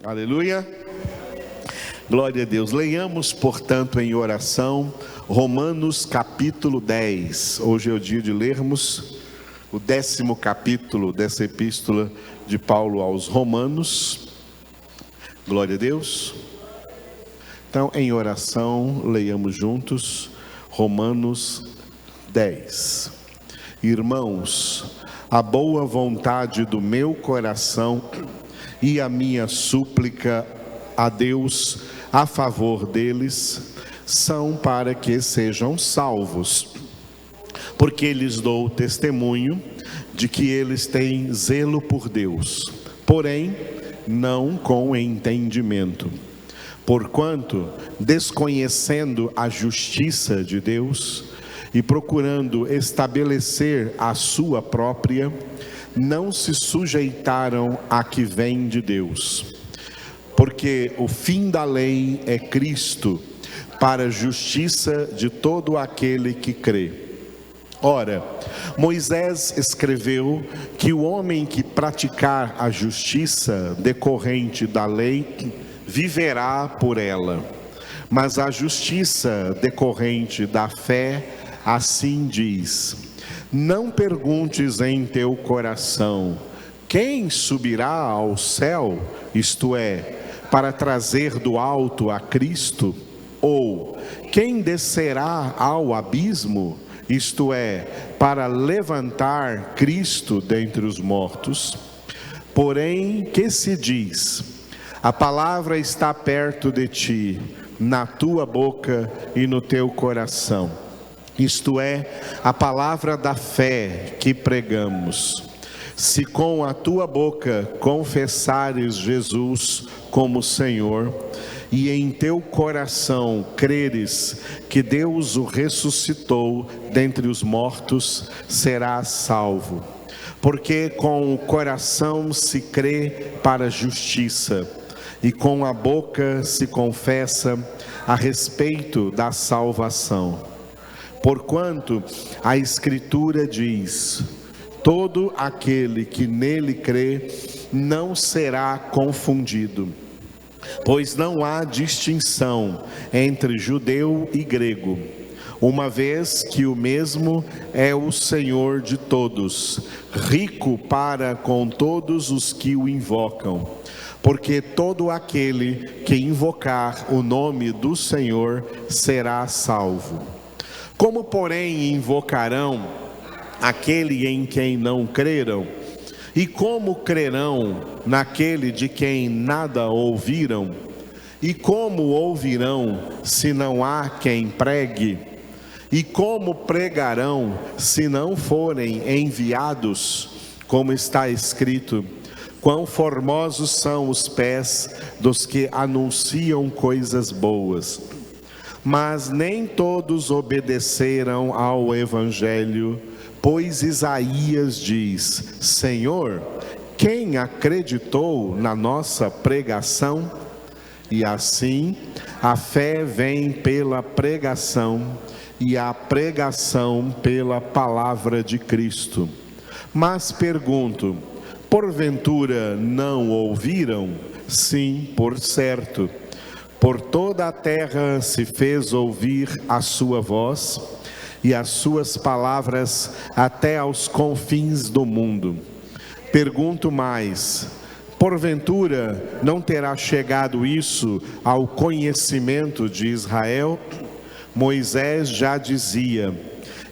Aleluia. Glória a Deus. Leiamos, portanto, em oração, Romanos capítulo 10. Hoje é o dia de lermos o 10º capítulo dessa epístola de Paulo aos Romanos. Glória a Deus. Então, em oração, leiamos juntos Romanos 10. Irmãos, a boa vontade do meu coração e a minha súplica a Deus a favor deles são para que sejam salvos, porque lhes dou testemunho de que eles têm zelo por Deus, porém não com entendimento. Porquanto, desconhecendo a justiça de Deus e procurando estabelecer a sua própria, não se sujeitaram à que vem de Deus. Porque o fim da lei é Cristo, para a justiça de todo aquele que crê. Ora, Moisés escreveu que o homem que praticar a justiça decorrente da lei viverá por ela. Mas a justiça decorrente da fé, assim diz: não perguntes em teu coração, quem subirá ao céu, isto é, para trazer do alto a Cristo? Ou quem descerá ao abismo, isto é, para levantar Cristo dentre os mortos? Porém, que se diz? A palavra está perto de ti, na tua boca e no teu coração. Isto é, a palavra da fé que pregamos. Se com a tua boca confessares Jesus como Senhor, e em teu coração creres que Deus o ressuscitou dentre os mortos, serás salvo. Porque com o coração se crê para a justiça, e com a boca se confessa a respeito da salvação. Porquanto a Escritura diz: todo aquele que nele crê não será confundido, pois não há distinção entre judeu e grego, uma vez que o mesmo é o Senhor de todos, rico para com todos os que o invocam. Porque todo aquele que invocar o nome do Senhor será salvo. Como, porém, invocarão aquele em quem não creram? E como crerão naquele de quem nada ouviram? E como ouvirão se não há quem pregue? E como pregarão se não forem enviados? Como está escrito: quão formosos são os pés dos que anunciam coisas boas. Mas nem todos obedeceram ao Evangelho, pois Isaías diz: Senhor, quem acreditou na nossa pregação? E assim, a fé vem pela pregação, e a pregação pela palavra de Cristo. Mas pergunto: porventura não ouviram? Sim, por certo. Por toda a terra se fez ouvir a sua voz, e as suas palavras até aos confins do mundo. Pergunto mais: porventura não terá chegado isso ao conhecimento de Israel? Moisés já dizia: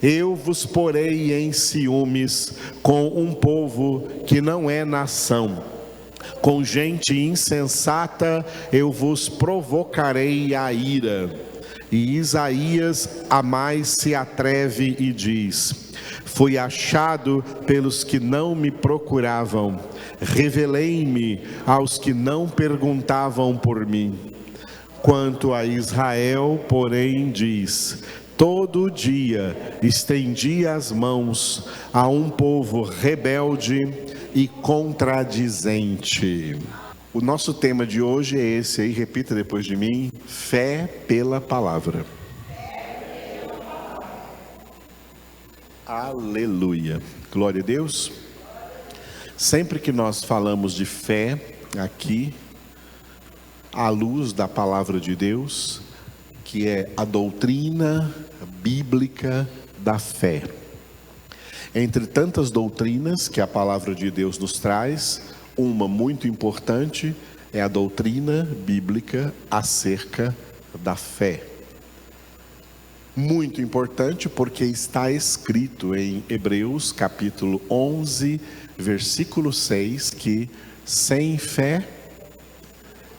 eu vos porei em ciúmes com um povo que não é nação. Com gente insensata eu vos provocarei a ira. E Isaías a mais se atreve e diz: fui achado pelos que não me procuravam, revelei-me aos que não perguntavam por mim. Quanto a Israel, porém, diz: todo dia estendi as mãos a um povo rebelde e contradizente. O nosso tema de hoje é esse aí, repita depois de mim: fé pela palavra. Aleluia, glória a Deus. Sempre que nós falamos de fé aqui, à luz da palavra de Deus, que é a doutrina bíblica da fé. Entre tantas doutrinas que a palavra de Deus nos traz, uma muito importante é a doutrina bíblica acerca da fé. Muito importante porque está escrito em Hebreus capítulo 11, versículo 6, que sem fé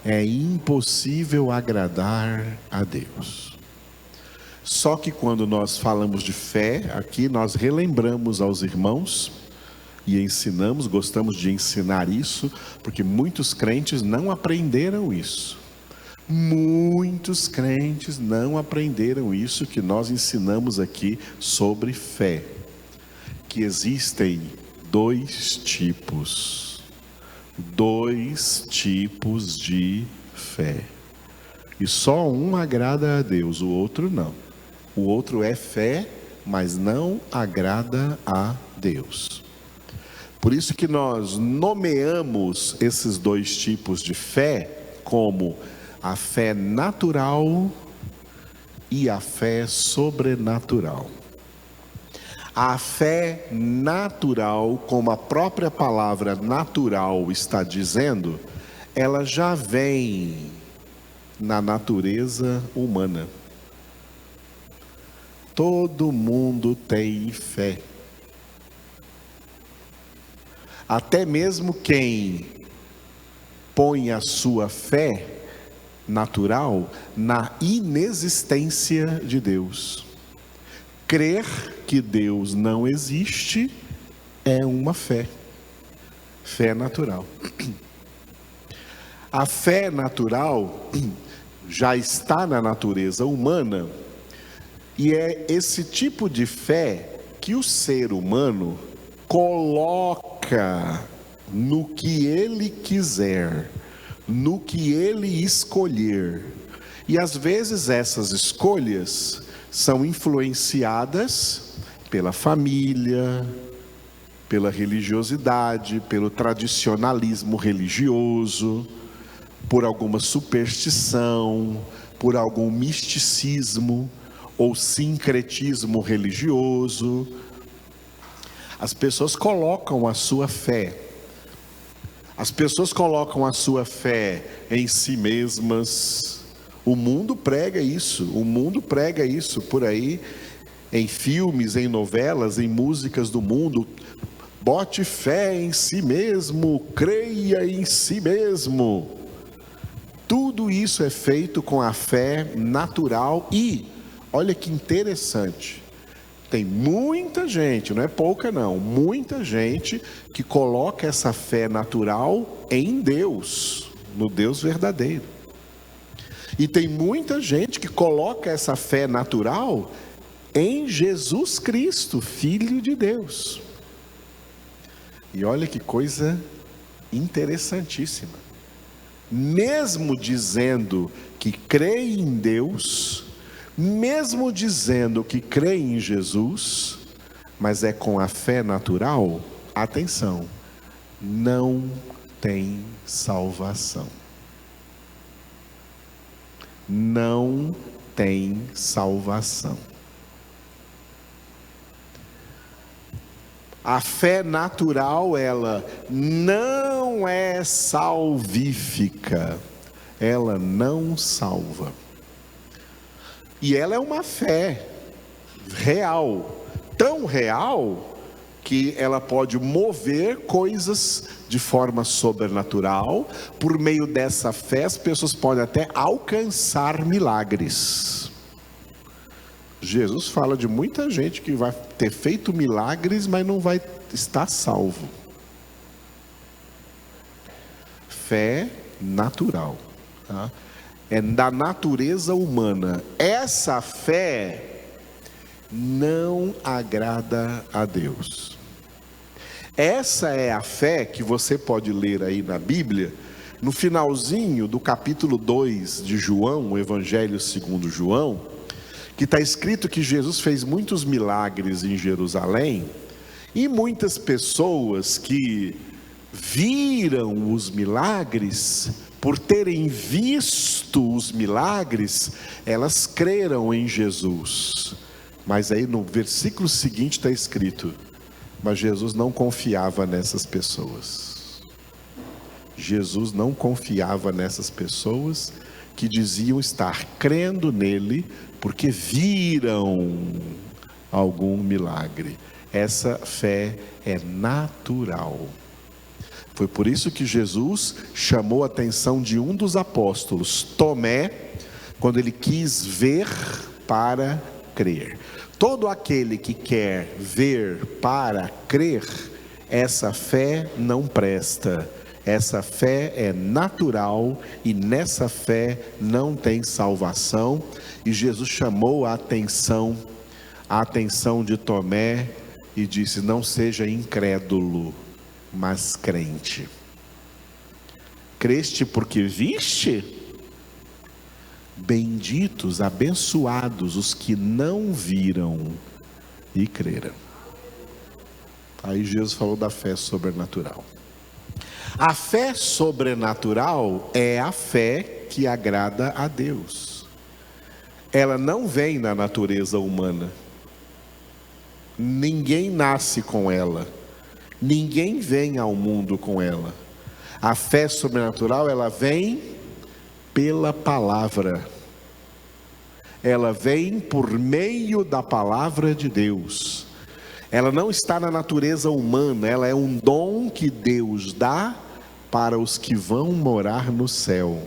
é impossível agradar a Deus. Só que quando nós falamos de fé, aqui nós relembramos aos irmãos e ensinamos, gostamos de ensinar isso, porque muitos crentes não aprenderam isso. Muitos crentes não aprenderam isso que nós ensinamos aqui sobre fé. Que existem dois tipos de fé. E só um agrada a Deus, o outro não. O outro é fé, mas não agrada a Deus. Por isso que nós nomeamos esses dois tipos de fé como a fé natural e a fé sobrenatural. A fé natural, como a própria palavra natural está dizendo, ela já vem na natureza humana. Todo mundo tem fé. Até mesmo quem põe a sua fé natural na inexistência de Deus. Crer que Deus não existe é uma fé natural. A fé natural já está na natureza humana e é esse tipo de fé que o ser humano coloca no que ele quiser, no que ele escolher. E às vezes essas escolhas são influenciadas pela família, pela religiosidade, pelo tradicionalismo religioso, por alguma superstição, por algum misticismo ou sincretismo religioso. As pessoas colocam a sua fé. As pessoas colocam a sua fé em si mesmas. O mundo prega isso por aí, em filmes, em novelas, em músicas do mundo. Bote fé em si mesmo, creia em si mesmo. Tudo isso é feito com a fé natural e, olha que interessante, tem muita gente, não é pouca não, muita gente que coloca essa fé natural em Deus, no Deus verdadeiro. E tem muita gente que coloca essa fé natural em Jesus Cristo, Filho de Deus. E olha que coisa interessantíssima. Mesmo dizendo que crê em Deus, mesmo dizendo que crê em Jesus, mas é com a fé natural, atenção, não tem salvação. Não tem salvação. A fé natural, ela não é salvífica, ela não salva. E ela é uma fé real, tão real que ela pode mover coisas de forma sobrenatural. Por meio dessa fé, as pessoas podem até alcançar milagres. Jesus fala de muita gente que vai ter feito milagres, mas não vai estar salvo. Fé natural, tá? É da natureza humana. Essa fé não agrada a Deus. Essa é a fé que você pode ler aí na Bíblia, no finalzinho do capítulo 2 de João, o Evangelho segundo João, que está escrito que Jesus fez muitos milagres em Jerusalém, e muitas pessoas que viram os milagres por terem visto os milagres, elas creram em Jesus. Mas aí no versículo seguinte está escrito: mas Jesus não confiava nessas pessoas. Jesus não confiava nessas pessoas que diziam estar crendo nele porque viram algum milagre. Essa fé é natural. Foi por isso que Jesus chamou a atenção de um dos apóstolos, Tomé, quando ele quis ver para crer. Todo aquele que quer ver para crer, essa fé não presta. Essa fé é natural e nessa fé não tem salvação. E Jesus chamou a atenção de Tomé e disse: não seja incrédulo, mas crente. Creste porque viste? Benditos, abençoados os que não viram e creram. Aí Jesus falou da fé sobrenatural. A fé sobrenatural é a fé que agrada a Deus. Ela não vem na natureza humana. Ninguém nasce com ela. Ninguém vem ao mundo com ela. A fé sobrenatural, ela vem pela palavra. Ela vem por meio da palavra de Deus. Ela não está na natureza humana, ela é um dom que Deus dá para os que vão morar no céu.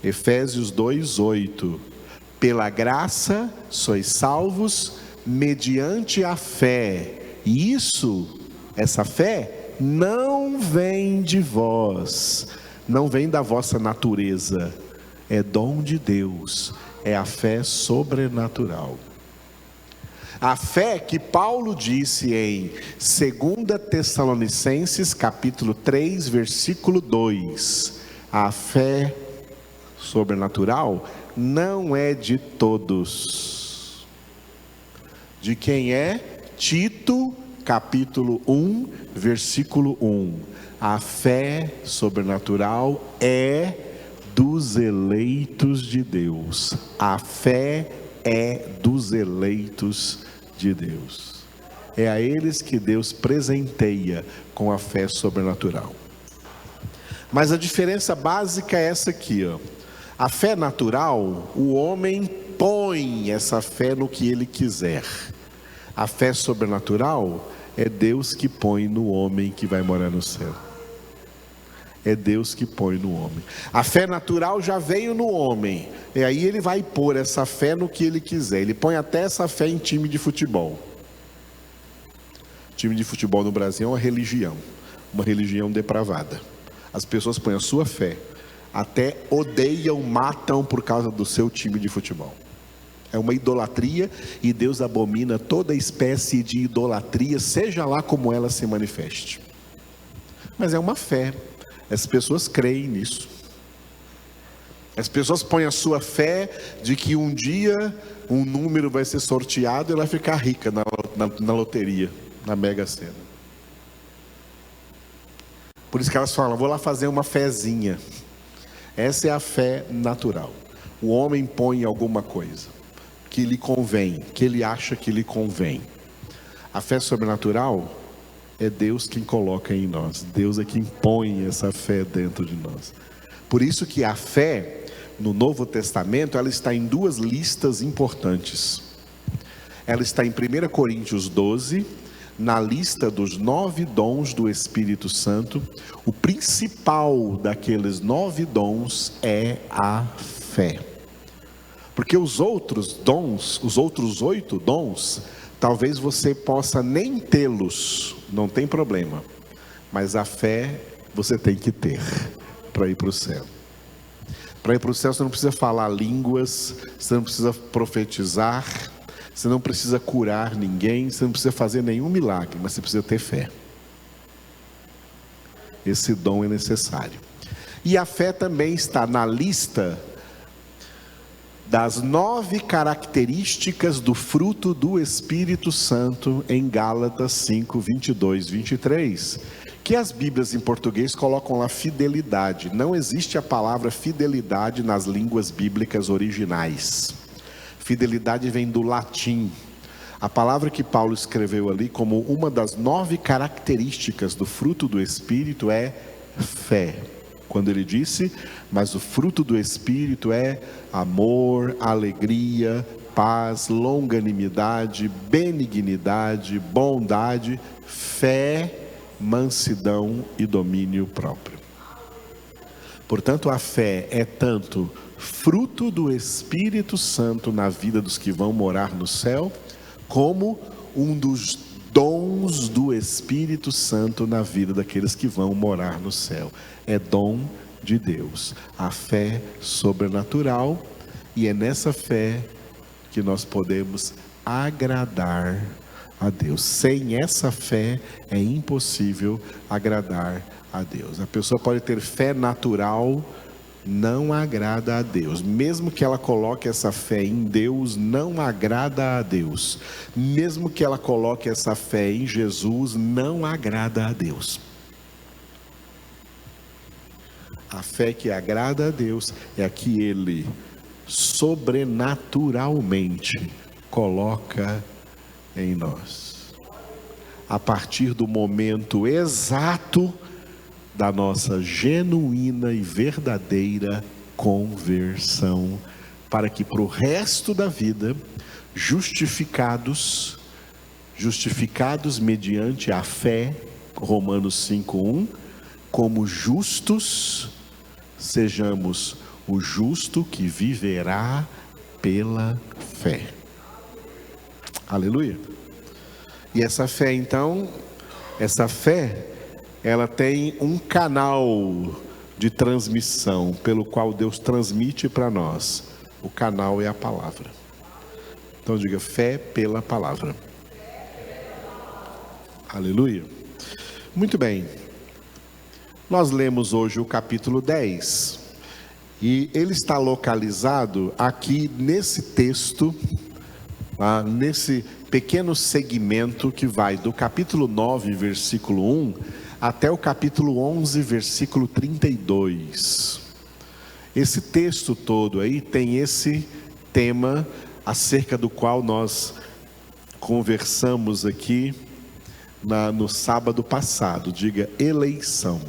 Efésios 2:8. Pela graça sois salvos mediante a fé. E essa fé não vem de vós, não vem da vossa natureza, é dom de Deus, é a fé sobrenatural. A fé que Paulo disse em 2 Tessalonicenses capítulo 3, versículo 2, a fé sobrenatural não é de todos. De quem é? Tito capítulo 1, versículo 1. A fé sobrenatural é dos eleitos de Deus. A fé é dos eleitos de Deus. É a eles que Deus presenteia com a fé sobrenatural. Mas a diferença básica é essa aqui, ó. A fé natural, o homem põe essa fé no que ele quiser. A fé sobrenatural é Deus que põe no homem que vai morar no céu. É Deus que põe no homem. A fé natural já veio no homem, e aí ele vai pôr essa fé no que ele quiser. Ele põe até essa fé em time de futebol. Time de futebol no Brasil é uma religião depravada. As pessoas põem a sua fé, até odeiam, matam por causa do seu time de futebol. É uma idolatria, e Deus abomina toda espécie de idolatria, seja lá como ela se manifeste. Mas é uma fé. As pessoas creem nisso. As pessoas põem a sua fé de que um dia um número vai ser sorteado e ela vai ficar rica na loteria, na Mega Sena. Por isso que elas falam: vou lá fazer uma fezinha. Essa é a fé natural. O homem põe alguma coisa que lhe convém, que ele acha que lhe convém. A fé sobrenatural é Deus quem coloca em nós. Deus é quem põe essa fé dentro de nós. Por isso que a fé no Novo Testamento, ela está em duas listas importantes. Ela está em 1 Coríntios 12, na lista dos 9 dons do Espírito Santo. O principal daqueles 9 dons é a fé. Porque os outros dons, os outros 8 dons, talvez você possa nem tê-los, não tem problema. Mas a fé você tem que ter para ir para o céu. Para ir para o céu você não precisa falar línguas, você não precisa profetizar, você não precisa curar ninguém, você não precisa fazer nenhum milagre, mas você precisa ter fé. Esse dom é necessário. E a fé também está na lista das 9 características do fruto do Espírito Santo em Gálatas 5, 22, 23, que as Bíblias em português colocam lá fidelidade. Não existe a palavra fidelidade nas línguas bíblicas originais. Fidelidade vem do latim. A palavra que Paulo escreveu ali como uma das 9 características do fruto do Espírito é fé. Quando ele disse, mas o fruto do Espírito é amor, alegria, paz, longanimidade, benignidade, bondade, fé, mansidão e domínio próprio. Portanto, a fé é tanto fruto do Espírito Santo na vida dos que vão morar no céu, como um dos dons do Espírito Santo na vida daqueles que vão morar no céu. É dom de Deus, a fé sobrenatural, e é nessa fé que nós podemos agradar a Deus. Sem essa fé é impossível agradar a Deus. A pessoa pode ter fé natural, não agrada a Deus. Mesmo que ela coloque essa fé em Deus, não agrada a Deus. Mesmo que ela coloque essa fé em Jesus, não agrada a Deus. A fé que agrada a Deus é a que Ele sobrenaturalmente coloca em nós, a partir do momento exato da nossa genuína e verdadeira conversão, para que para o resto da vida, justificados mediante a fé, Romanos 5:1, como justos, sejamos o justo que viverá pela fé. Aleluia. E essa fé, então, ela tem um canal de transmissão pelo qual Deus transmite para nós. O canal é a palavra. Então diga, fé pela palavra. Aleluia. Muito bem. Nós lemos hoje o capítulo 10. E ele está localizado aqui nesse texto, nesse pequeno segmento que vai do capítulo 9, versículo 1, até o capítulo 11, versículo 32. Esse texto todo aí tem esse tema acerca do qual nós conversamos aqui no sábado passado. Diga, eleição.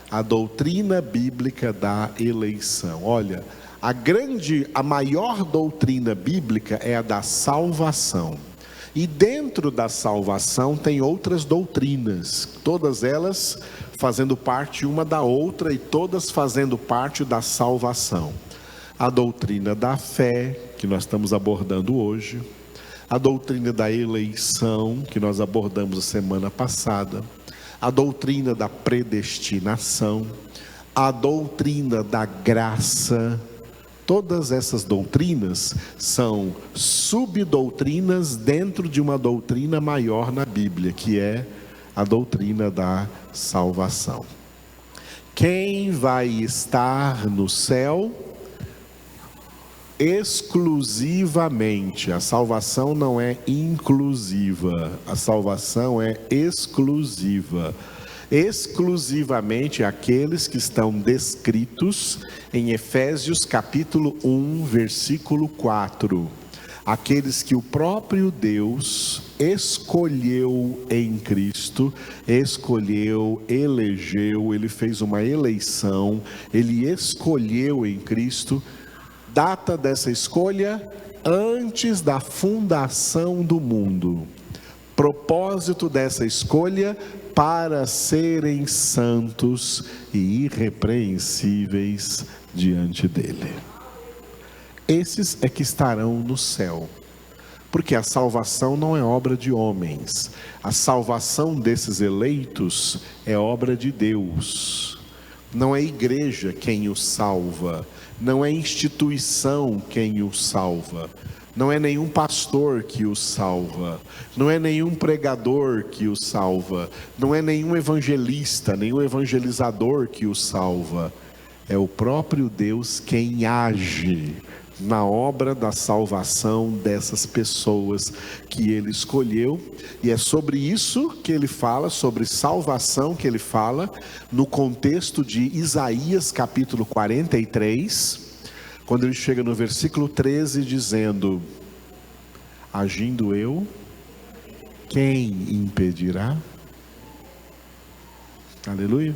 A doutrina bíblica da eleição. Olha, a maior doutrina bíblica é a da salvação. E dentro da salvação tem outras doutrinas, todas elas fazendo parte uma da outra e todas fazendo parte da salvação. A doutrina da fé, que nós estamos abordando hoje, a doutrina da eleição, que nós abordamos a semana passada, a doutrina da predestinação, a doutrina da graça. Todas essas doutrinas são subdoutrinas dentro de uma doutrina maior na Bíblia, que é a doutrina da salvação. Quem vai estar no céu? Exclusivamente. A salvação não é inclusiva, a salvação é exclusiva. Exclusivamente aqueles que estão descritos em Efésios capítulo 1, versículo 4. Aqueles que o próprio Deus escolheu em Cristo, elegeu, Ele fez uma eleição, Ele escolheu em Cristo. Data dessa escolha, antes da fundação do mundo. Propósito dessa escolha, para serem santos e irrepreensíveis diante dele. Esses é que estarão no céu, porque a salvação não é obra de homens. A salvação desses eleitos é obra de Deus. Não é igreja quem o salva, não é instituição quem o salva, não é nenhum pastor que o salva, não é nenhum pregador que o salva, não é nenhum evangelista, nenhum evangelizador que o salva. É o próprio Deus quem age na obra da salvação dessas pessoas que ele escolheu. E é sobre isso que ele fala, sobre salvação que ele fala, no contexto de Isaías capítulo 43, quando ele chega no versículo 13 dizendo: agindo eu, quem impedirá? Aleluia.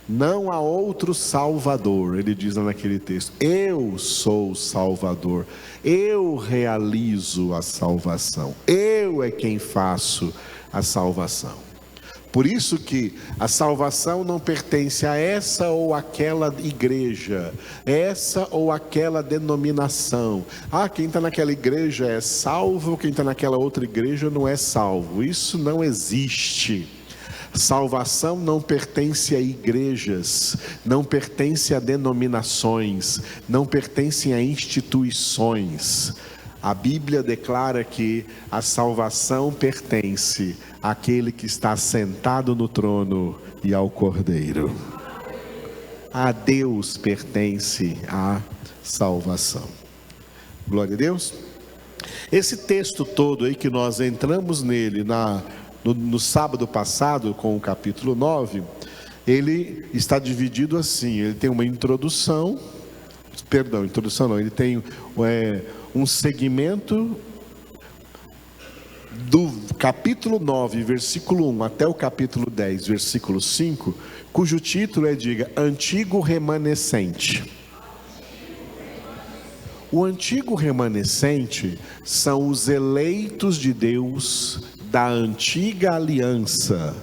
Não há outro Salvador, ele diz naquele texto. Eu sou o Salvador, eu realizo a salvação, eu é quem faço a salvação. Por isso que a salvação não pertence a essa ou aquela igreja, essa ou aquela denominação. Quem está naquela igreja é salvo, quem está naquela outra igreja não é salvo. Isso não existe. Salvação não pertence a igrejas, não pertence a denominações, não pertence a instituições. A Bíblia declara que a salvação pertence àquele que está sentado no trono e ao Cordeiro. A Deus pertence a salvação. Glória a Deus. Esse texto todo aí que nós entramos nele no sábado passado, com o capítulo 9, ele está dividido assim. Ele tem uma introdução não, ele tem um segmento do capítulo 9, versículo 1 até o capítulo 10, versículo 5, cujo título diga, Antigo Remanescente. O antigo remanescente são os eleitos de Deus da antiga aliança,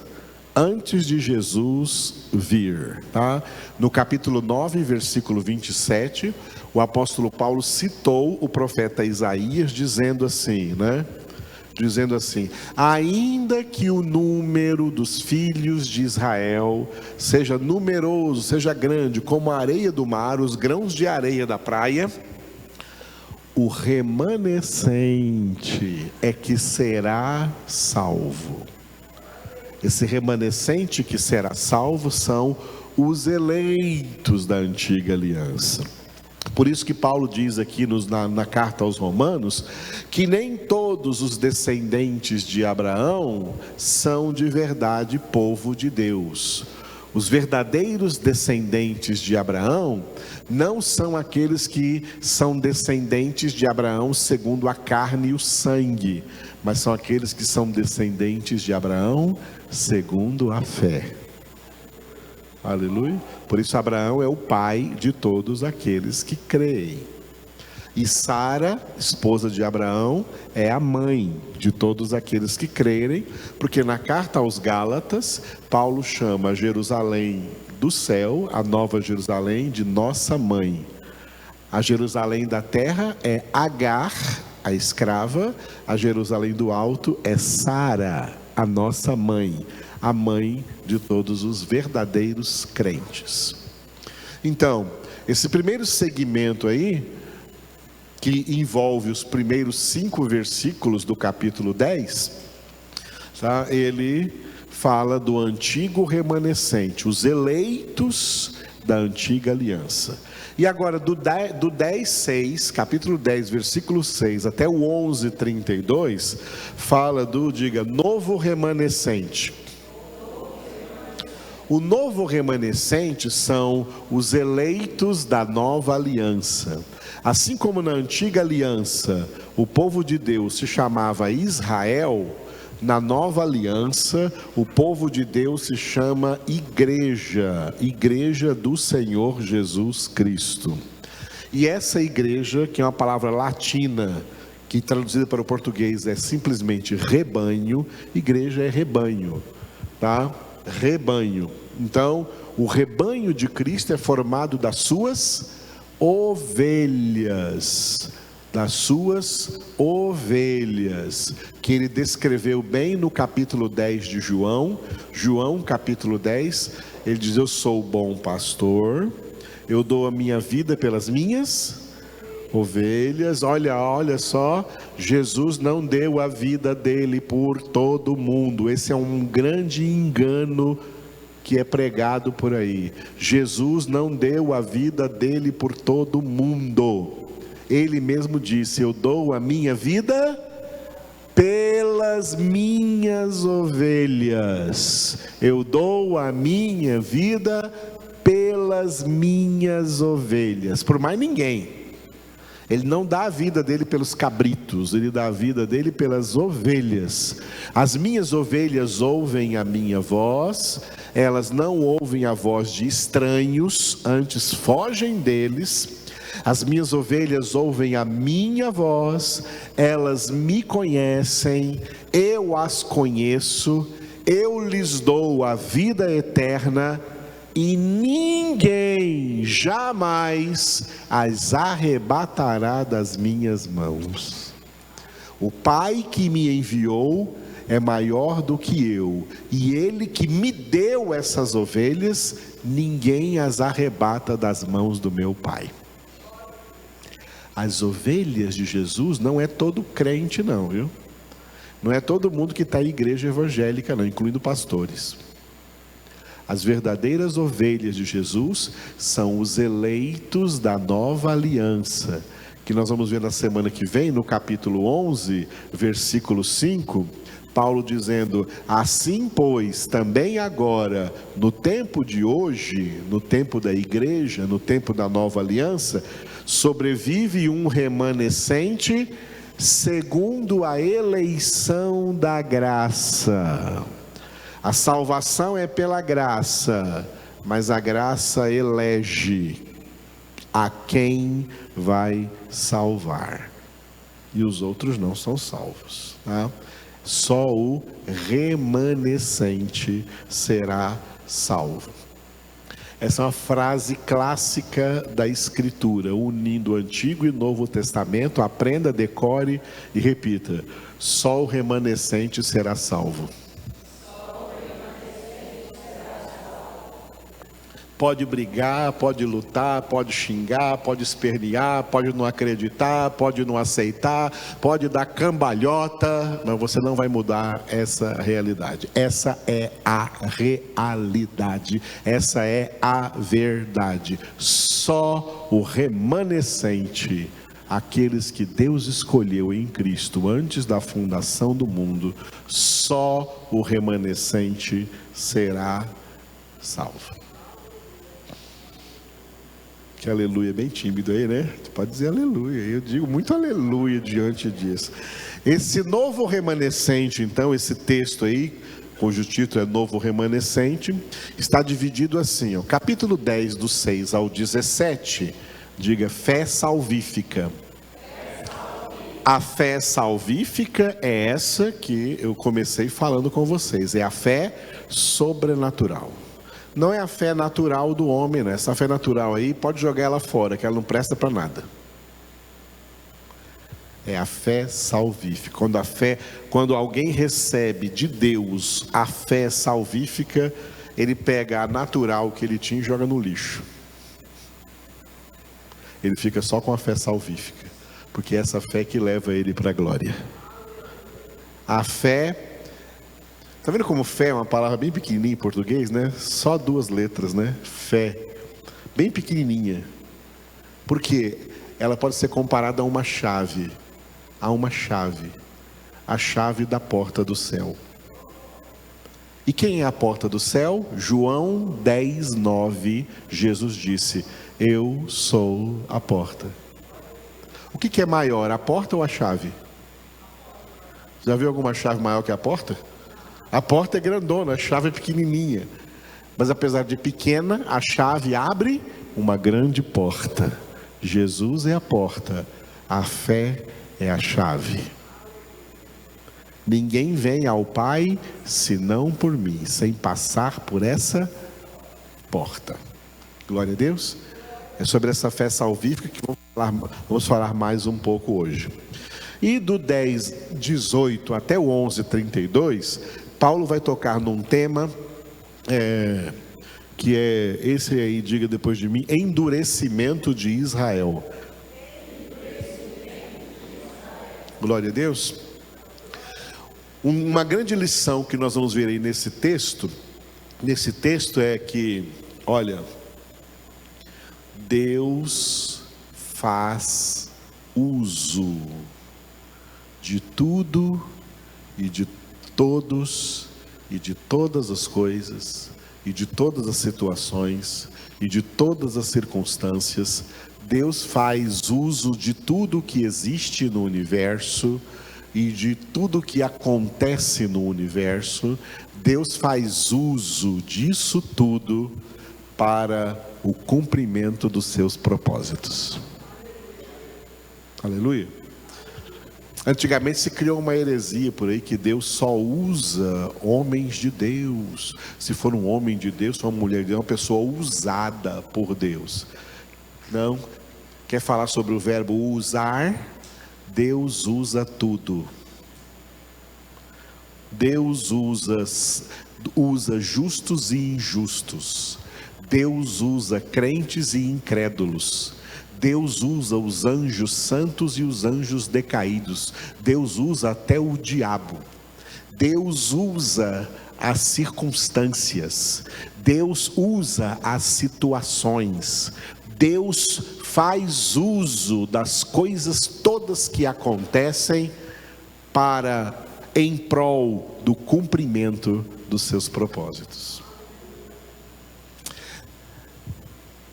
antes de Jesus vir, tá? No capítulo 9, versículo 27, o apóstolo Paulo citou o profeta Isaías dizendo assim, ainda que o número dos filhos de Israel seja numeroso, seja grande como a areia do mar, os grãos de areia da praia, o remanescente é que será salvo. Esse remanescente que será salvo são os eleitos da antiga aliança. Por isso que Paulo diz aqui na carta aos Romanos, que nem todos os descendentes de Abraão são de verdade povo de Deus. Os verdadeiros descendentes de Abraão não são aqueles que são descendentes de Abraão segundo a carne e o sangue, mas são aqueles que são descendentes de Abraão segundo a fé. Aleluia. Por isso Abraão é o pai de todos aqueles que creem. E Sara, esposa de Abraão, é a mãe de todos aqueles que crerem, porque na carta aos Gálatas, Paulo chama Jerusalém do céu, a nova Jerusalém, de nossa mãe. A Jerusalém da terra é Agar, a escrava. A Jerusalém do alto é Sara, a nossa mãe, a mãe de todos os verdadeiros crentes. Então, esse primeiro segmento aí, que envolve os primeiros 5 versículos do capítulo 10, tá? Ele fala do antigo remanescente, os eleitos da antiga aliança. E agora do 10:6, capítulo 10, versículo 6 até o 11:32, fala do, novo remanescente. O novo remanescente são os eleitos da nova aliança. Assim como na antiga aliança o povo de Deus se chamava Israel, na nova aliança o povo de Deus se chama igreja, igreja do Senhor Jesus Cristo. E essa igreja, que é uma palavra latina, que traduzida para o português é simplesmente rebanho, igreja é rebanho, tá? Rebanho. Então, o rebanho de Cristo é formado das suas ovelhas, que ele descreveu bem no capítulo 10 de João, capítulo 10, ele diz, eu sou o bom pastor, eu dou a minha vida pelas minhas ovelhas. Olha só, Jesus não deu a vida dele por todo mundo. Esse é um grande engano que é pregado por aí. Jesus não deu a vida dele por todo mundo. Ele mesmo disse: eu dou a minha vida pelas minhas ovelhas. Eu dou a minha vida pelas minhas ovelhas. Por mais ninguém. Ele não dá a vida dele pelos cabritos, ele dá a vida dele pelas ovelhas. As minhas ovelhas ouvem a minha voz, elas não ouvem a voz de estranhos, antes fogem deles. As minhas ovelhas ouvem a minha voz, elas me conhecem, eu as conheço, eu lhes dou a vida eterna, e ninguém jamais as arrebatará das minhas mãos. O Pai que me enviou é maior do que eu, e Ele que me deu essas ovelhas, ninguém as arrebata das mãos do meu Pai. As ovelhas de Jesus não é todo crente não, viu? Não é todo mundo que está em igreja evangélica não, incluindo pastores. As verdadeiras ovelhas de Jesus são os eleitos da nova aliança, que nós vamos ver na semana que vem, no capítulo 11, versículo 5, Paulo dizendo: assim pois, também agora, no tempo de hoje, no tempo da igreja, no tempo da nova aliança, sobrevive um remanescente segundo a eleição da graça. A salvação é pela graça, mas a graça elege a quem vai salvar. E os outros não são salvos, tá? Só o remanescente será salvo. Essa é uma frase clássica da Escritura, unindo o Antigo e Novo Testamento. Aprenda, decore e repita: só o remanescente será salvo. Pode brigar, pode lutar, pode xingar, pode espernear, pode não acreditar, pode não aceitar, pode dar cambalhota, mas você não vai mudar essa realidade. Essa é a realidade, essa é a verdade. Só o remanescente, aqueles que Deus escolheu em Cristo antes da fundação do mundo, só o remanescente será salvo. Que aleluia, bem tímido aí, né? Tu pode dizer aleluia, eu digo muito aleluia diante disso. Esse novo remanescente, então, esse texto aí, cujo título é Novo Remanescente, está dividido assim, ó, capítulo 10, do 6 ao 17, diga: fé salvífica. A fé salvífica é essa que eu comecei falando com vocês, é a fé sobrenatural. Não é a fé natural do homem, né? Essa fé natural aí, pode jogar ela fora, que ela não presta para nada. É a fé salvífica. Quando alguém recebe de Deus a fé salvífica, ele pega a natural que ele tinha e joga no lixo. Ele fica só com a fé salvífica, porque é essa fé que leva ele para a glória. A fé... Está vendo como fé é uma palavra bem pequenininha em português, né? Só 2 letras, né? Fé. Bem pequenininha. Porque ela pode ser comparada a uma chave. A uma chave. A chave da porta do céu. E quem é a porta do céu? João 10, 9. Jesus disse: eu sou a porta. O que é maior, a porta ou a chave? Já viu alguma chave maior que a porta? A porta é grandona, a chave é pequenininha. Mas apesar de pequena, a chave abre uma grande porta. Jesus é a porta, a fé é a chave. Ninguém vem ao Pai senão por mim, sem passar por essa porta. Glória a Deus. É sobre essa fé salvífica que vamos falar mais um pouco hoje. E do 10, 18 até o 11, 32, Paulo vai tocar num tema que é esse aí, diga depois de mim: endurecimento de Israel. Glória a Deus. Uma grande lição que nós vamos ver aí nesse texto nesse texto é que, olha, Deus faz uso de tudo e de todos e de todas as coisas e de todas as situações e de todas as circunstâncias. Deus faz uso de tudo que existe no universo e de tudo que acontece no universo. Deus faz uso disso tudo para o cumprimento dos seus propósitos. Aleluia. Antigamente se criou uma heresia por aí que Deus só usa homens de Deus. Se for um homem de Deus, uma mulher de Deus, uma pessoa usada por Deus. Não. Quer falar sobre o verbo usar? Deus usa tudo. Deus usa justos e injustos. Deus usa crentes e incrédulos. Deus usa os anjos santos e os anjos decaídos. Deus usa até o diabo. Deus usa as circunstâncias. Deus usa as situações. Deus faz uso das coisas todas que acontecem em prol do cumprimento dos seus propósitos.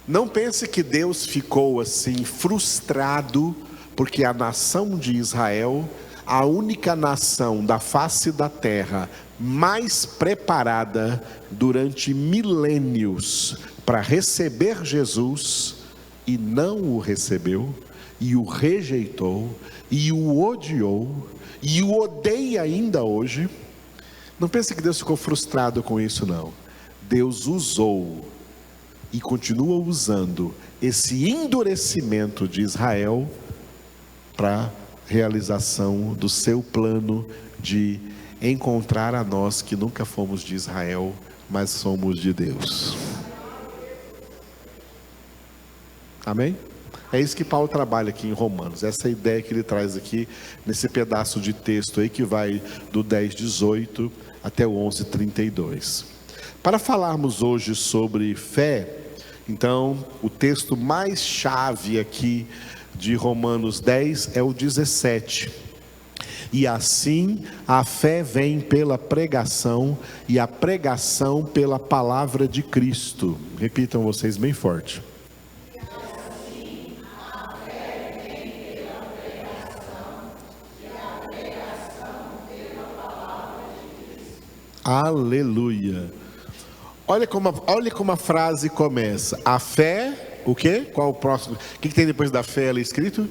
Não pense que Deus ficou assim frustrado porque a nação de Israel, a única nação da face da terra mais preparada durante milênios para receber Jesus, e não o recebeu, e o rejeitou, e o odiou, e o odeia ainda hoje. Não pense que Deus ficou frustrado com isso, não. Deus usou e continua usando esse endurecimento de Israel para realização do seu plano de encontrar a nós que nunca fomos de Israel, mas somos de Deus. Amém? É isso que Paulo trabalha aqui em Romanos, essa ideia que ele traz aqui nesse pedaço de texto aí que vai do 10:18 até o 11:32. Para falarmos hoje sobre fé, então o texto mais chave aqui de Romanos 10 é o 17. E assim a fé vem pela pregação, e a pregação pela palavra de Cristo. Repitam vocês bem forte. Aleluia. Olha como a frase começa. A fé, o quê? Qual o próximo? O que tem depois da fé ali escrito?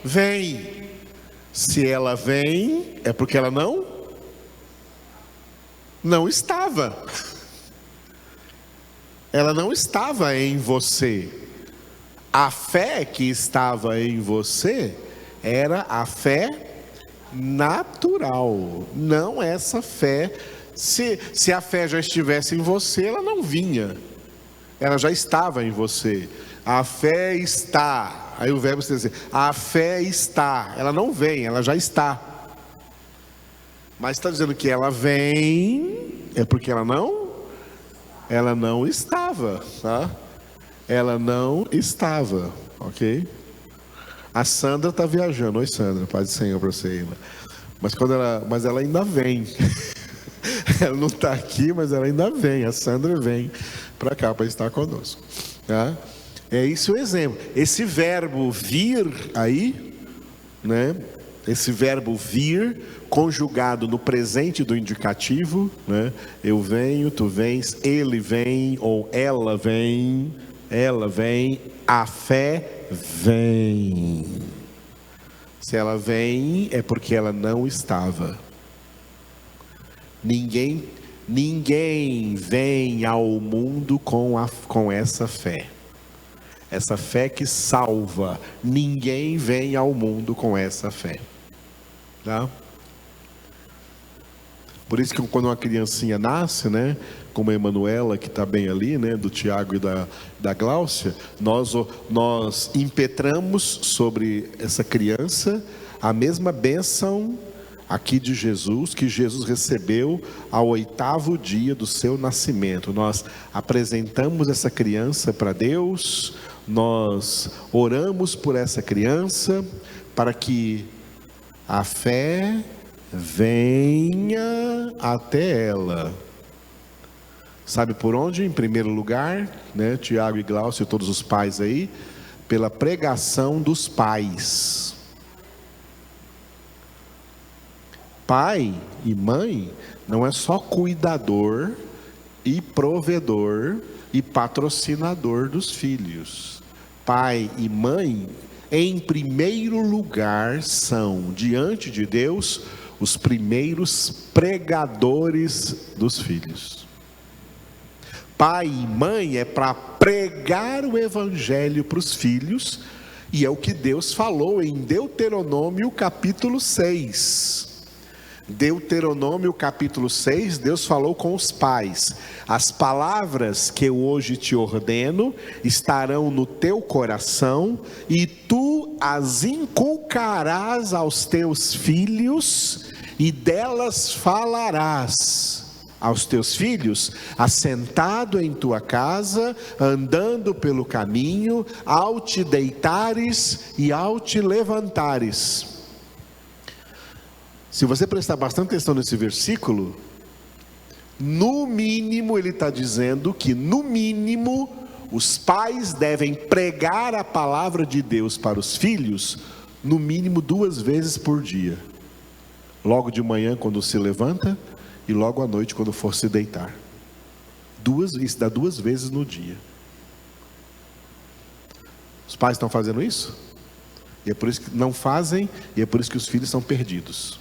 Vem. Se ela vem, é porque ela não estava. Ela não estava em você. A fé que estava em você era a fé natural, não essa fé. Se a fé já estivesse em você, ela não vinha. Ela já estava em você. A fé está. Aí o verbo está dizendo, a fé está. Ela não vem, ela já está. Mas está dizendo que ela vem, é porque ela não estava, tá? Ela não estava, ok? A Sandra está viajando. Oi, Sandra, paz do Senhor para você. Mas ela ainda vem. Ela não está aqui, mas ela ainda vem. A Sandra vem para cá para estar conosco, tá? É isso o exemplo. Esse verbo vir aí, né? Esse verbo vir conjugado no presente do indicativo, né? Eu venho, tu vens, ele vem ou ela vem, a fé vem. Se ela vem é porque ela não estava. Ninguém vem ao mundo com essa fé. Essa fé que salva. Ninguém vem ao mundo com essa fé. Tá? Por isso que quando uma criancinha nasce, né, como a Emanuela, que está bem ali, né, do Tiago e da Gláucia, nós impetramos sobre essa criança a mesma bênção, aqui de Jesus, que Jesus recebeu ao 8º dia do seu nascimento. Nós apresentamos essa criança para Deus, nós oramos por essa criança, para que a fé venha até ela. Sabe por onde? Em primeiro lugar, né, Tiago e Glaucio e todos os pais aí, pela pregação dos pais. Pai e mãe não é só cuidador e provedor e patrocinador dos filhos. Pai e mãe, em primeiro lugar, são, diante de Deus, os primeiros pregadores dos filhos. Pai e mãe é para pregar o evangelho para os filhos, e é o que Deus falou em Deuteronômio capítulo 6. Deuteronômio capítulo 6, Deus falou com os pais: as palavras que eu hoje te ordeno estarão no teu coração, e tu as inculcarás aos teus filhos, e delas falarás aos teus filhos, assentado em tua casa, andando pelo caminho, ao te deitares e ao te levantares. Se você prestar bastante atenção nesse versículo, no mínimo ele está dizendo que, no mínimo, os pais devem pregar a palavra de Deus para os filhos, no mínimo 2 vezes por dia. Logo de manhã quando se levanta, e logo à noite quando for se deitar. Isso dá 2 vezes no dia. Os pais estão fazendo isso? E é por isso que não fazem, e é por isso que os filhos são perdidos.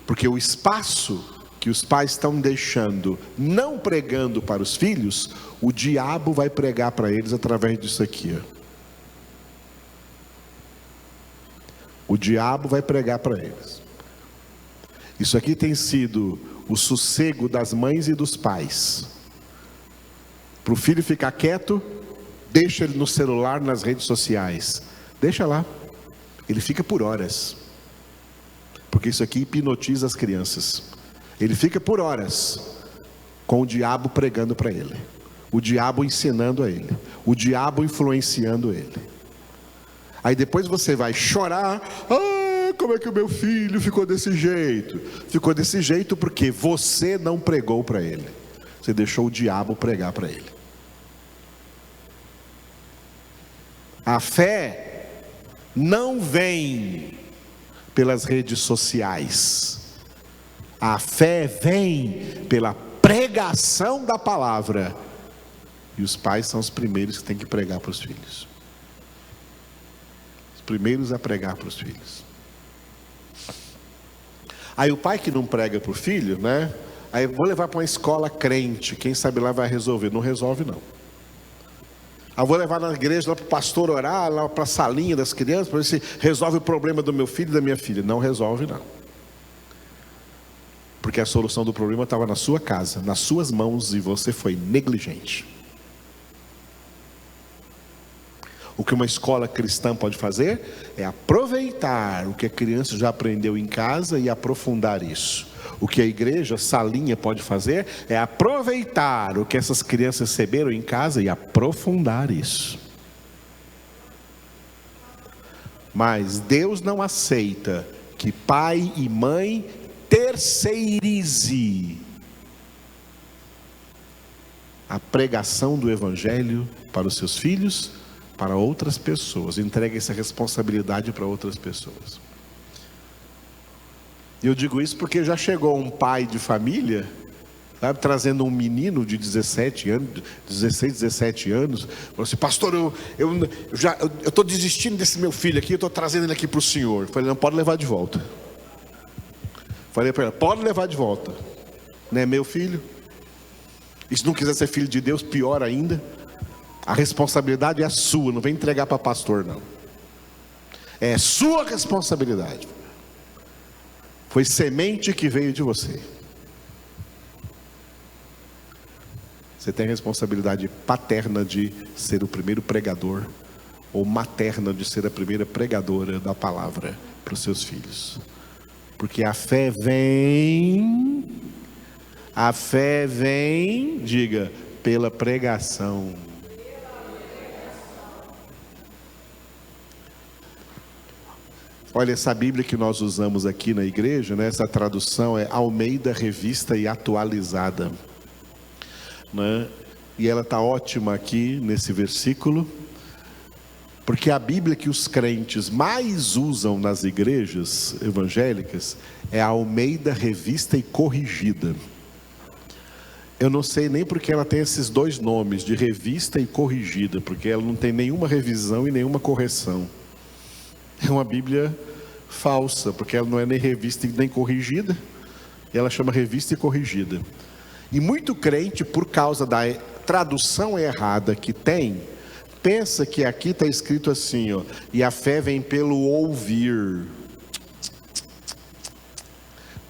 Porque o espaço que os pais estão deixando, não pregando para os filhos, o diabo vai pregar para eles através disso aqui, ó. O diabo vai pregar para eles. Isso aqui tem sido o sossego das mães e dos pais. Para o filho ficar quieto, deixa ele no celular, nas redes sociais. Deixa lá. Ele fica por horas. Porque isso aqui hipnotiza as crianças. Ele fica por horas com o diabo pregando para ele, o diabo ensinando a ele, o diabo influenciando ele. Aí depois você vai chorar: ah, como é que o meu filho ficou desse jeito? Ficou desse jeito porque você não pregou para ele, você deixou o diabo pregar para ele. A fé não vem pelas redes sociais. A fé vem pela pregação da palavra. E os pais são os primeiros que têm que pregar para os filhos. Os primeiros a pregar para os filhos. Aí o pai que não prega para o filho, né? Aí vou levar para uma escola crente, quem sabe lá vai resolver. Não resolve não. Eu vou levar na igreja lá para o pastor orar, lá para a salinha das crianças, para ver se resolve o problema do meu filho e da minha filha. Não resolve não. Porque a solução do problema estava na sua casa, nas suas mãos, e você foi negligente. O que uma escola cristã pode fazer é aproveitar o que a criança já aprendeu em casa e aprofundar isso. O que a igreja, salinha, pode fazer é aproveitar o que essas crianças receberam em casa e aprofundar isso. Mas Deus não aceita que pai e mãe terceirize a pregação do evangelho para os seus filhos, para outras pessoas. Entregue essa responsabilidade para outras pessoas. E eu digo isso porque já chegou um pai de família, sabe, trazendo um menino de 17 anos, 16, 17 anos, falou assim: pastor, eu estou desistindo desse meu filho aqui, eu estou trazendo ele aqui para o senhor. Eu falei: não, pode levar de volta. Falei para ela: pode levar de volta. Não é meu filho? E se não quiser ser filho de Deus, pior ainda. A responsabilidade é sua, não vem entregar para pastor não. É sua responsabilidade. Foi semente que veio de você. Você tem a responsabilidade paterna de ser o primeiro pregador, ou materna de ser a primeira pregadora da palavra para os seus filhos. Porque a fé vem, diga, pela pregação. Olha, essa Bíblia que nós usamos aqui na igreja, né, essa tradução é Almeida Revista e Atualizada, né? E ela está ótima aqui nesse versículo, porque a Bíblia que os crentes mais usam nas igrejas evangélicas é a Almeida Revista e Corrigida. Eu não sei nem porque ela tem esses dois nomes, de revista e corrigida, porque ela não tem nenhuma revisão e nenhuma correção. É uma Bíblia falsa, porque ela não é nem revista e nem corrigida, e ela chama revista e corrigida. E muito crente, por causa da tradução errada que tem, pensa que aqui está escrito assim, ó, e a fé vem pelo ouvir.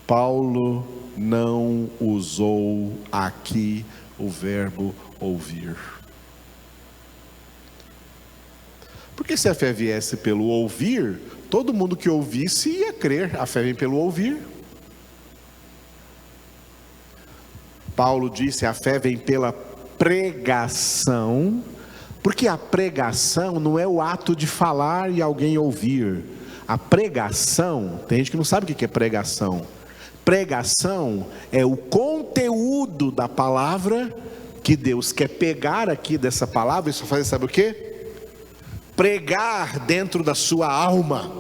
Paulo não usou aqui o verbo ouvir. Porque se a fé viesse pelo ouvir, todo mundo que ouvisse ia crer. A fé vem pelo ouvir. Paulo disse, a fé vem pela pregação, porque a pregação não é o ato de falar e alguém ouvir. A pregação, tem gente que não sabe o que é pregação. Pregação é o conteúdo da palavra que Deus quer pegar aqui dessa palavra e só fazer, sabe o quê? Pregar dentro da sua alma.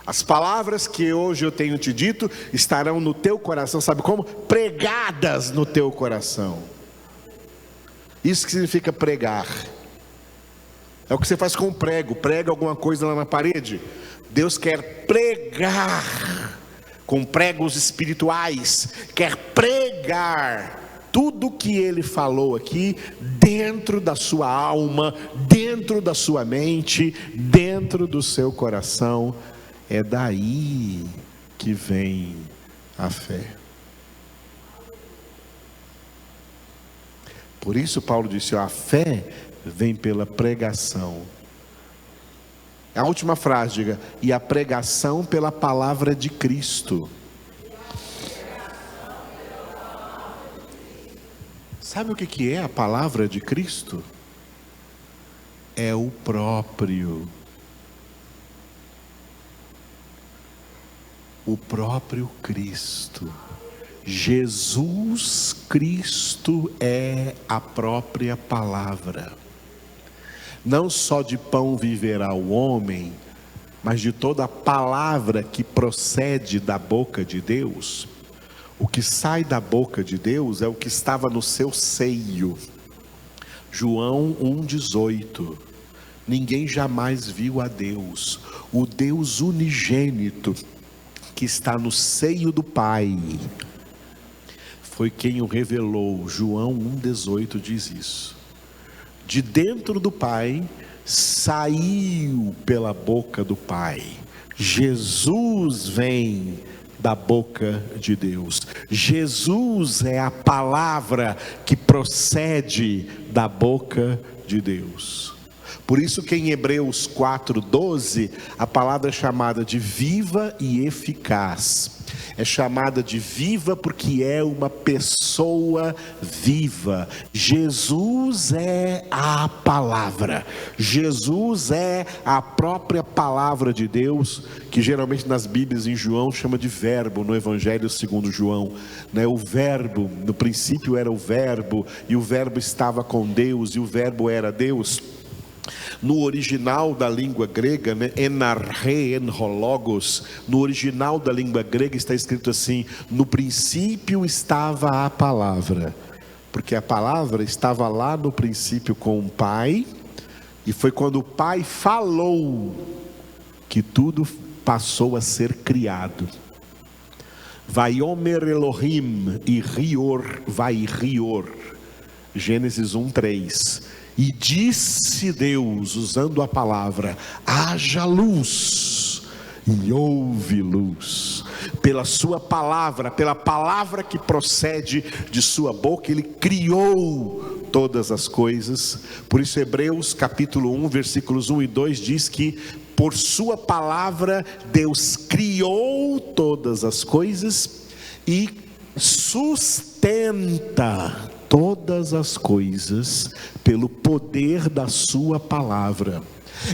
As palavras que hoje eu tenho te dito estarão no teu coração, sabe como? Pregadas no teu coração. Isso que significa pregar. É o que você faz com o prego. Prega alguma coisa lá na parede. Deus quer pregar com pregos espirituais. Quer pregar tudo que ele falou aqui dentro da sua alma, dentro da sua mente, dentro do seu coração. É daí que vem a fé. Por isso Paulo disse, a fé vem pela pregação. A última frase, diga, e a pregação pela palavra de Cristo. Sabe o que é a palavra de Cristo? É o próprio Cristo. Jesus Cristo é a própria palavra. Não só de pão viverá o homem, mas de toda a palavra que procede da boca de Deus. O que sai da boca de Deus é o que estava no seu seio. João 1,18. Ninguém jamais viu a Deus, o Deus unigênito que está no seio do Pai, foi quem o revelou. João 1,18 diz isso. De dentro do Pai, saiu pela boca do Pai. Jesus vem da boca de Deus. Jesus é a palavra que procede da boca de Deus. Por isso que em Hebreus 4,12, a palavra é chamada de viva e eficaz. É chamada de viva porque é uma pessoa viva. Jesus é a palavra. Jesus é a própria palavra de Deus, que geralmente nas Bíblias em João chama de verbo, no Evangelho segundo João, né? O verbo, no princípio era o verbo, e o verbo estava com Deus, e o verbo era Deus. No original da língua grega, né, enarche, enhologos, no original da língua grega está escrito assim: no princípio estava a palavra, porque a palavra estava lá no princípio com o Pai, e foi quando o Pai falou que tudo passou a ser criado. Vaiomer Elohim e rior, vai rior, Gênesis 1:3. E disse Deus, usando a palavra, haja luz, e houve luz. Pela sua palavra, pela palavra que procede de sua boca, ele criou todas as coisas. Por isso Hebreus capítulo 1, versículos 1 e 2 diz que por sua palavra Deus criou todas as coisas e sustenta todas as coisas pelo poder da sua palavra.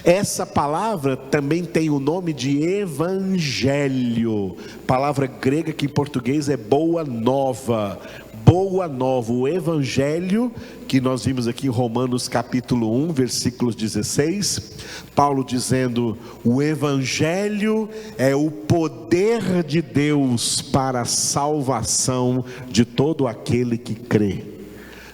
Essa palavra também tem o nome de evangelho, palavra grega que em português é boa nova. Boa nova, o evangelho que nós vimos aqui em Romanos capítulo 1, versículos 16, Paulo dizendo: o evangelho é o poder de Deus para a salvação de todo aquele que crê.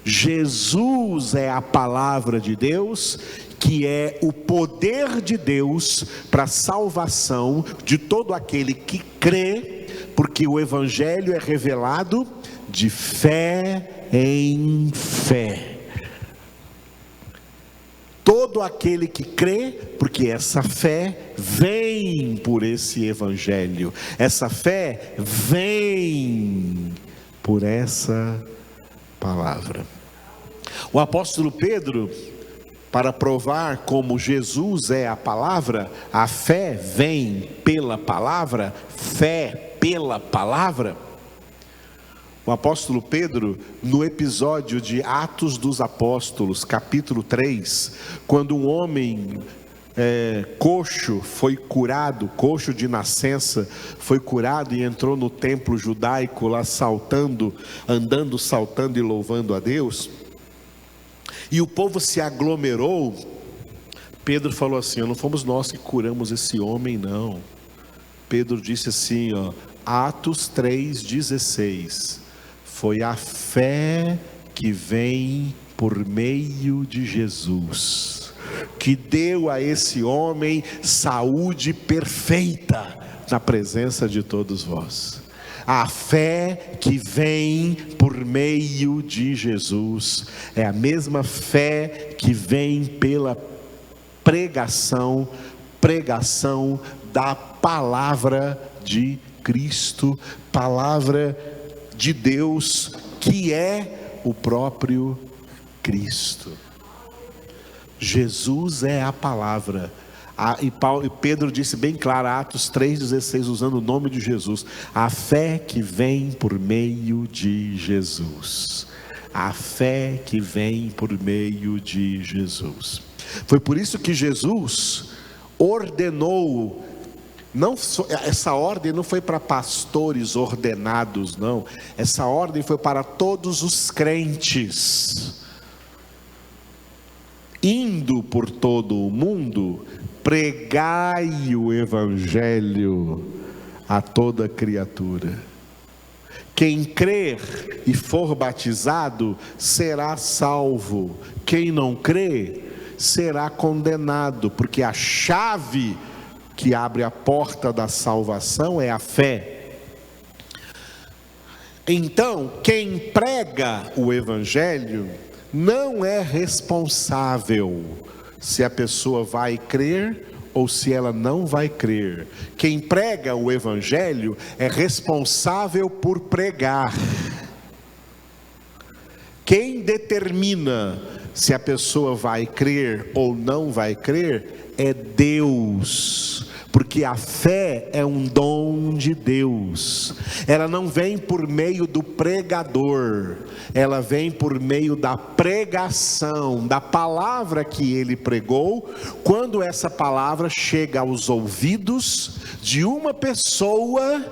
Jesus é a palavra de Deus, que é o poder de Deus para a salvação de todo aquele que crê, porque o evangelho é revelado de fé em fé. Todo aquele que crê, porque essa fé vem por esse evangelho, essa fé vem por essa palavra. O apóstolo Pedro, para provar como Jesus é a palavra, a fé vem pela palavra, fé pela palavra. O apóstolo Pedro, no episódio de Atos dos Apóstolos, capítulo 3, quando um homem coxo foi curado, coxo de nascença, foi curado e entrou no templo judaico lá saltando, andando, saltando e louvando a Deus, e o povo se aglomerou. Pedro falou assim: não fomos nós que curamos esse homem, não. Pedro disse assim, Atos 3,16, foi a fé que vem por meio de Jesus, que deu a esse homem saúde perfeita na presença de todos vós. A fé que vem por meio de Jesus é a mesma fé que vem pela pregação da palavra de Cristo, palavra de Deus, que é o próprio Cristo. Jesus é a palavra. E Pedro disse bem claro, Atos 3,16, usando o nome de Jesus: a fé que vem por meio de Jesus. A fé que vem por meio de Jesus. Foi por isso que Jesus ordenou. Não, essa ordem não foi para pastores ordenados, não. Essa ordem foi para todos os crentes. Indo por todo o mundo, pregai o evangelho a toda criatura. Quem crer e for batizado será salvo. Quem não crê será condenado, porque a chave que abre a porta da salvação é a fé. Então, quem prega o evangelho não é responsável se a pessoa vai crer ou se ela não vai crer. Quem prega o evangelho é responsável por pregar. Quem determina se a pessoa vai crer ou não vai crer é Deus, porque a fé é um dom de Deus. Ela não vem por meio do pregador, ela vem por meio da pregação, da palavra que ele pregou. Quando essa palavra chega aos ouvidos de uma pessoa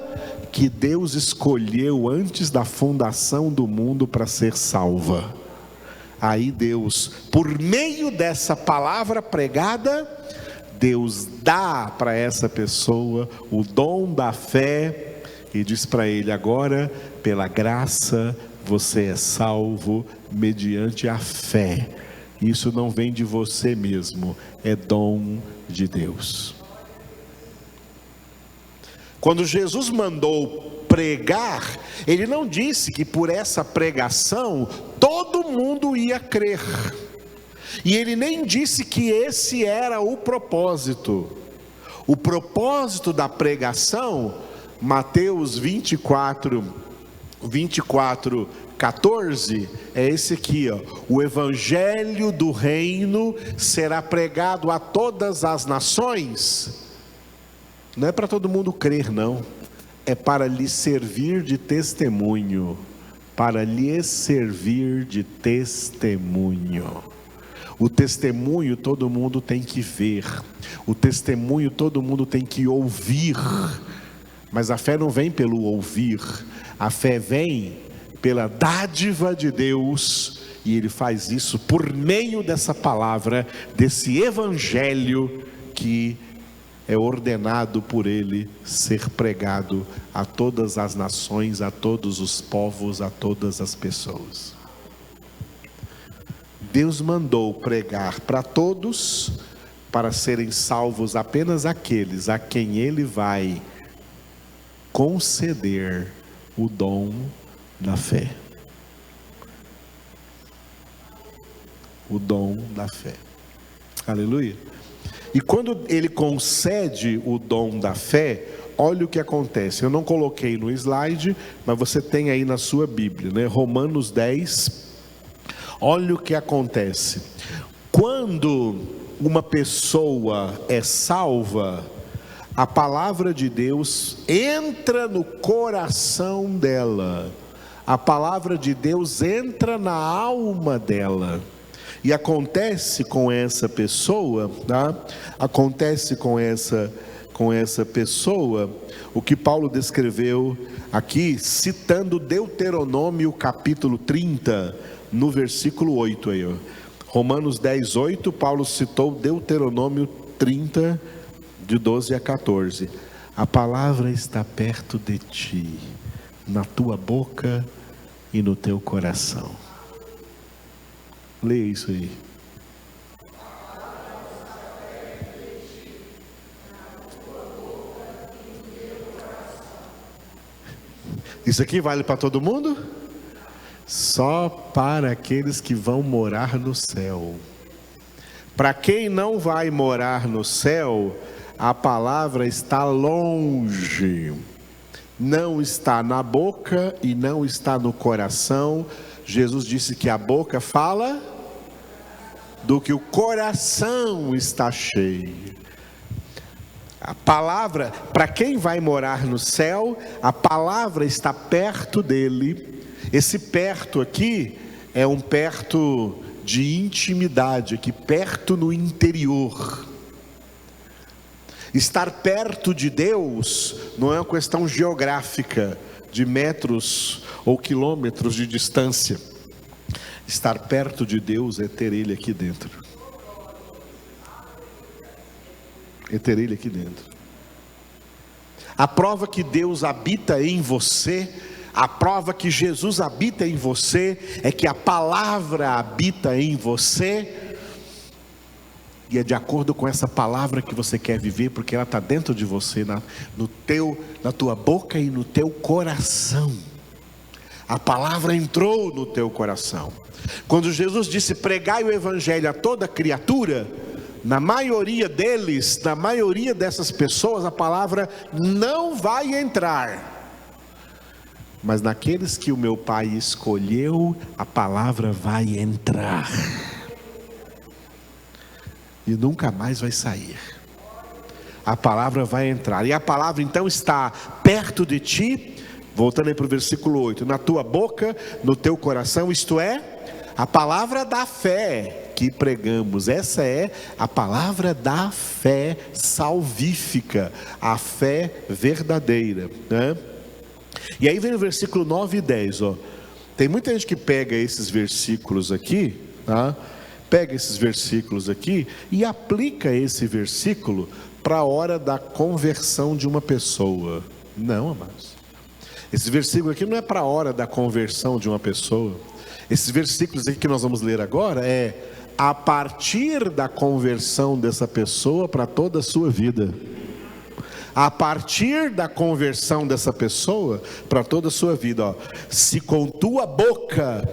que Deus escolheu antes da fundação do mundo para ser salva, aí Deus, por meio dessa palavra pregada, Deus dá para essa pessoa o dom da fé e diz para ele: agora, pela graça, você é salvo mediante a fé. Isso não vem de você mesmo, é dom de Deus. Quando Jesus mandou pregar, ele não disse que por essa pregação todo mundo ia crer. E ele nem disse que esse era o propósito. O propósito da pregação, Mateus 24, 14 é esse aqui, ó. O evangelho do reino será pregado a todas as nações. Não é para todo mundo crer, não. É para lhe servir de testemunho. Para lhe servir de testemunho. O testemunho todo mundo tem que ver. O testemunho todo mundo tem que ouvir. Mas a fé não vem pelo ouvir. A fé vem pela dádiva de Deus. E Ele faz isso por meio dessa palavra, desse evangelho que é ordenado por Ele ser pregado a todas as nações, a todos os povos, a todas as pessoas. Deus mandou pregar para todos, para serem salvos apenas aqueles a quem Ele vai conceder o dom da fé. O dom da fé. Aleluia. E quando Ele concede o dom da fé, olha o que acontece. Eu não coloquei no slide, mas você tem aí na sua Bíblia, né? Romanos 10. Olha o que acontece. Quando uma pessoa é salva, a palavra de Deus entra no coração dela. A palavra de Deus entra na alma dela. E acontece com essa pessoa, tá? Acontece com essa pessoa o que Paulo descreveu aqui, citando Deuteronômio capítulo 30, no versículo 8 aí, ó. Romanos 10, 8, Paulo citou Deuteronômio 30, de 12 a 14. A palavra está perto de ti, na tua boca e no teu coração. Leia isso aí. Isso aqui vale para todo mundo? Só para aqueles que vão morar no céu. Para quem não vai morar no céu, a palavra está longe. Não está na boca e não está no coração. Jesus disse que a boca fala do que o coração está cheio. A palavra, para quem vai morar no céu, a palavra está perto dele. Esse perto aqui é um perto de intimidade, aqui perto no interior. Estar perto de Deus não é uma questão geográfica, de metros ou quilômetros de distância. Estar perto de Deus é ter Ele aqui dentro. É ter Ele aqui dentro. A prova que Deus habita em você, a prova que Jesus habita em você, é que a palavra habita em você. E é de acordo com essa palavra que você quer viver, porque ela está dentro de você, na tua boca e no teu coração. A palavra entrou no teu coração. Quando Jesus disse: pregai o evangelho a toda criatura, na maioria deles, na maioria dessas pessoas, a palavra não vai entrar. Mas naqueles que o meu Pai escolheu, a palavra vai entrar. E nunca mais vai sair. A palavra vai entrar. E a palavra então está perto de ti. Voltando aí para o versículo 8. Na tua boca, no teu coração. Isto é, a palavra da fé que pregamos. Essa é a palavra da fé salvífica. A fé verdadeira, né? E aí vem o versículo 9 e 10, ó. Tem muita gente que pega esses versículos aqui, tá? Pega esses versículos aqui e aplica esse versículo para a hora da conversão de uma pessoa. Não, amados. Esse versículo aqui não é para a hora da conversão de uma pessoa. Esses versículos aqui que nós vamos ler agora é a partir da conversão dessa pessoa para toda a sua vida. A partir da conversão dessa pessoa para toda a sua vida, ó. Se com tua boca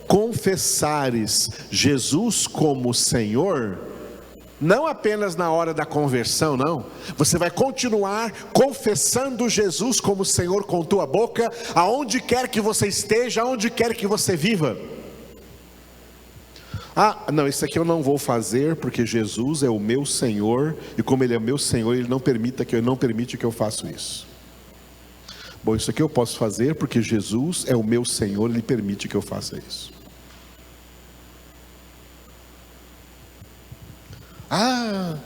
confessares Jesus como Senhor, Não apenas na hora da conversão, não. Você vai continuar confessando Jesus como Senhor com tua boca, aonde quer que você esteja, aonde quer que você viva. Ah, não, isso aqui eu não vou fazer porque Jesus é o meu Senhor, e como Ele é o meu Senhor, Ele não permite que eu faça isso. Bom, isso aqui eu posso fazer porque Jesus é o meu Senhor, Ele permite que eu faça isso. Ah,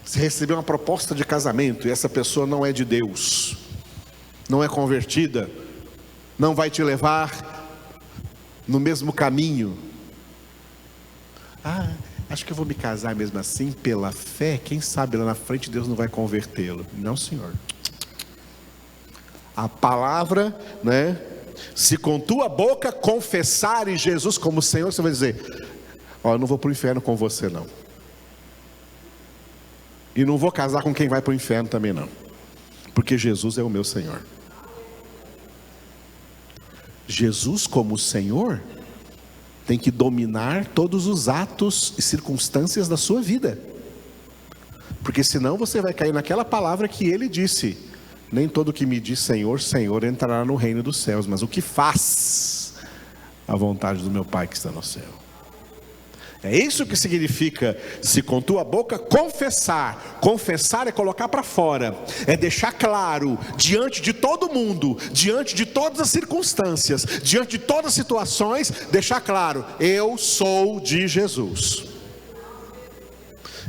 você recebeu uma proposta de casamento e essa pessoa não é de Deus, não é convertida, não vai te levar no mesmo caminho. Ah, acho que eu vou me casar mesmo assim pela fé, quem sabe lá na frente Deus não vai convertê-lo. Não, senhor. A palavra, né? Se com tua boca confessares Jesus como Senhor, você vai dizer: ó, eu não vou para o inferno com você não, e não vou casar com quem vai para o inferno também não, porque Jesus é o meu Senhor. Jesus como Senhor tem que dominar todos os atos e circunstâncias da sua vida, porque senão você vai cair naquela palavra que Ele disse: nem todo que me diz Senhor, Senhor entrará no reino dos céus, mas o que faz a vontade do meu Pai que está no céu. É isso que significa, se com tua boca confessar. Confessar é colocar para fora, é deixar claro, diante de todo mundo, diante de todas as circunstâncias, diante de todas as situações, deixar claro: eu sou de Jesus.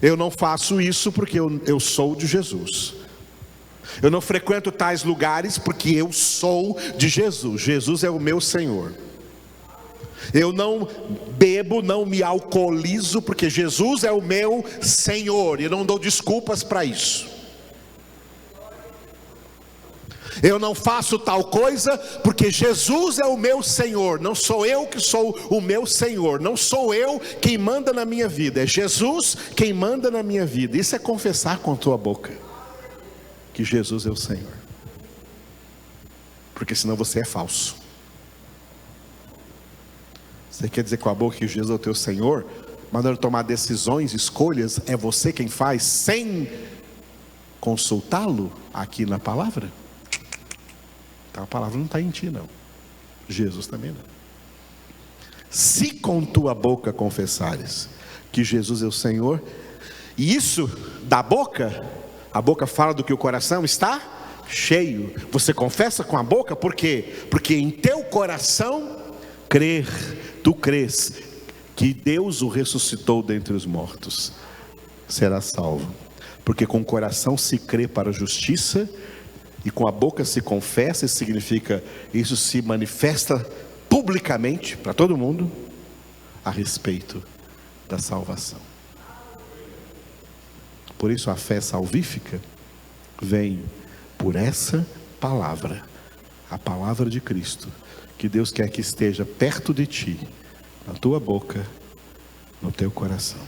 Eu não faço isso porque eu sou de Jesus. Eu não frequento tais lugares porque eu sou de Jesus. Jesus é o meu Senhor. Eu não bebo, não me alcoolizo, porque Jesus é o meu Senhor, e eu não dou desculpas para isso. Eu não faço tal coisa porque Jesus é o meu Senhor. Não sou eu que sou o meu Senhor, não sou eu quem manda na minha vida, é Jesus quem manda na minha vida. Isso é confessar com a tua boca que Jesus é o Senhor, porque senão você é falso. Você quer dizer com a boca que Jesus é o teu Senhor, mandando tomar decisões, escolhas, é você quem faz, sem consultá-lo aqui na palavra? Então a palavra não está em ti não, Jesus também não. Se com tua boca confessares que Jesus é o Senhor, e isso da boca, a boca fala do que o coração está cheio. Você confessa com a boca, por quê? Porque em teu coração tu crês que Deus o ressuscitou dentre os mortos, será salvo. Porque com o coração se crê para a justiça, e com a boca se confessa. Isso significa, isso se manifesta publicamente para todo mundo a respeito da salvação. Por isso a fé salvífica vem por essa palavra, a palavra de Cristo, que Deus quer que esteja perto de ti, na tua boca, no teu coração.